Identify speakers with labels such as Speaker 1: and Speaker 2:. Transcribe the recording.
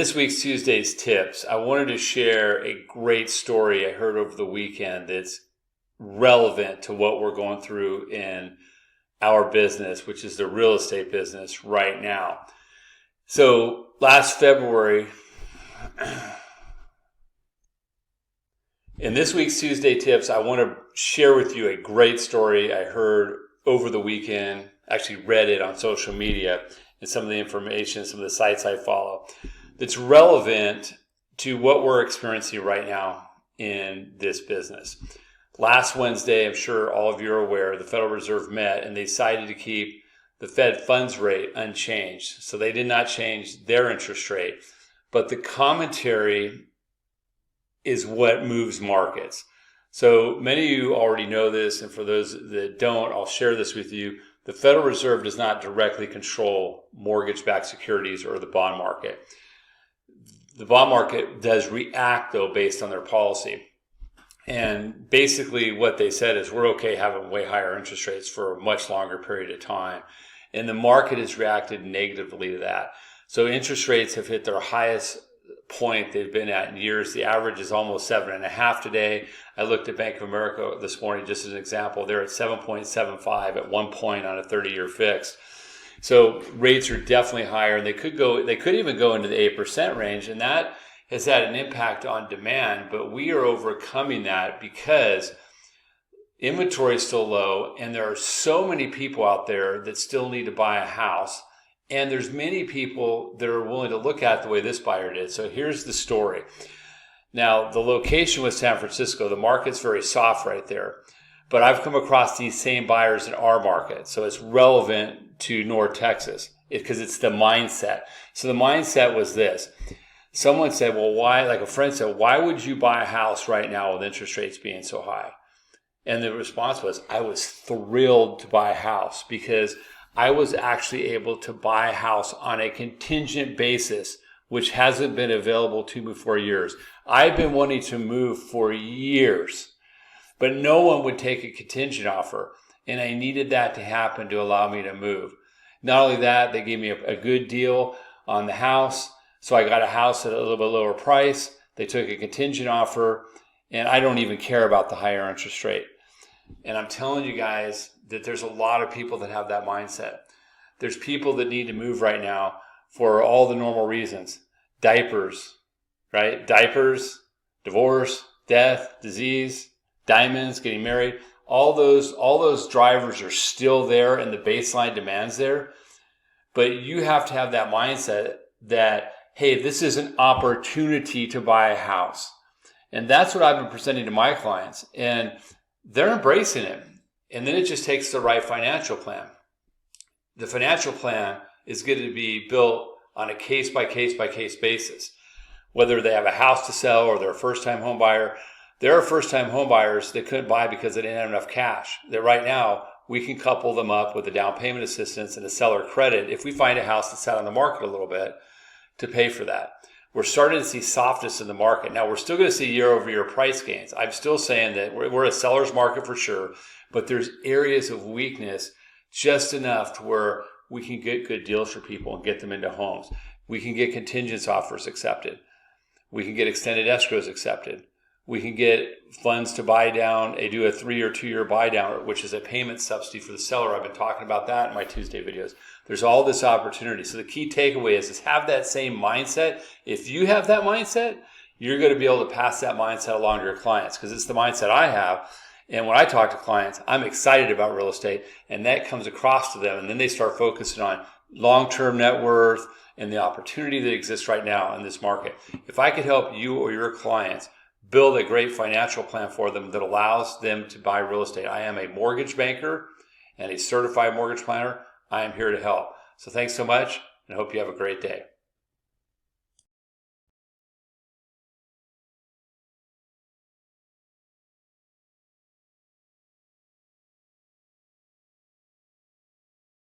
Speaker 1: this week's Tuesday's Tips, I wanted to share a great story I heard over the weekend that's relevant to what we're going through in our business, which is the real estate business right now. So last February, in this week's Tuesday Tips, I want to share with you a great story I heard over the weekend, actually read it on social media and some of the information, some of the sites I follow, that's relevant to what we're experiencing right now in this business. Last Wednesday, I'm sure all of you are aware, the Federal Reserve met and they decided to keep the Fed funds rate unchanged. So they did not change their interest rate, but the commentary is what moves markets. So many of you already know this, and for those that don't, I'll share this with you. The Federal Reserve does not directly control mortgage-backed securities or the bond market. The bond market does react, though, based on their policy. And basically what they said is we're okay having way higher interest rates for a much longer period of time. And the market has reacted negatively to that. So interest rates have hit their highest point they've been at in years. The average is almost 7.5 today. I looked at Bank of America this morning just as an example. They're at 7.75 at one point on a 30-year fix. So rates are definitely higher, and they could even go into the 8% range, and that has had an impact on demand. But we are overcoming that because inventory is still low, and there are so many people out there that still need to buy a house. And there's many people that are willing to look at it the way this buyer did. So here's the story. Now, the location was San Francisco. The market's very soft right there. But I've come across these same buyers in our market. So it's relevant to North Texas because it's the mindset. So the mindset was this. Someone said, well, why, like a friend said, why would you buy a house right now with interest rates being so high? And the response was, I was thrilled to buy a house because I was actually able to buy a house on a contingent basis, which hasn't been available to me for years. I've been wanting to move for years, but no one would take a contingent offer. And I needed that to happen to allow me to move. Not only that, they gave me a good deal on the house. So I got a house at a little bit lower price. They took a contingent offer, and I don't even care about the higher interest rate. And I'm telling you guys that there's a lot of people that have that mindset. There's people that need to move right now for all the normal reasons. Diapers, right? Diapers, divorce, death, disease, diamonds, getting married. All those drivers are still there and the baseline demand's there. But you have to have that mindset that, hey, this is an opportunity to buy a house. And that's what I've been presenting to my clients. And they're embracing it. And then it just takes the right financial plan. The financial plan is going to be built on a case-by-case basis. Whether they have a house to sell or they're a first-time home buyer. There are first-time home buyers that couldn't buy because they didn't have enough cash. That right now, we can couple them up with a down payment assistance and a seller credit if we find a house that's out on the market a little bit to pay for that. We're starting to see softness in the market. Now, we're still going to see year-over-year price gains. I'm still saying that we're a seller's market for sure, but there's areas of weakness just enough to where we can get good deals for people and get them into homes. We can get contingent offers accepted. We can get extended escrows accepted. We can get funds to buy down, do a 3 or 2 year buy down, which is a payment subsidy for the seller. I've been talking about that in my Tuesday videos. There's all this opportunity. So the key takeaway is have that same mindset. If you have that mindset, you're going to be able to pass that mindset along to your clients because it's the mindset I have. And when I talk to clients, I'm excited about real estate, and that comes across to them. And then they start focusing on long-term net worth and the opportunity that exists right now in this market. If I could help you or your clients build a great financial plan for them that allows them to buy real estate. I am a mortgage banker and a certified mortgage planner. I am here to help. So thanks so much, and I hope you have a great day.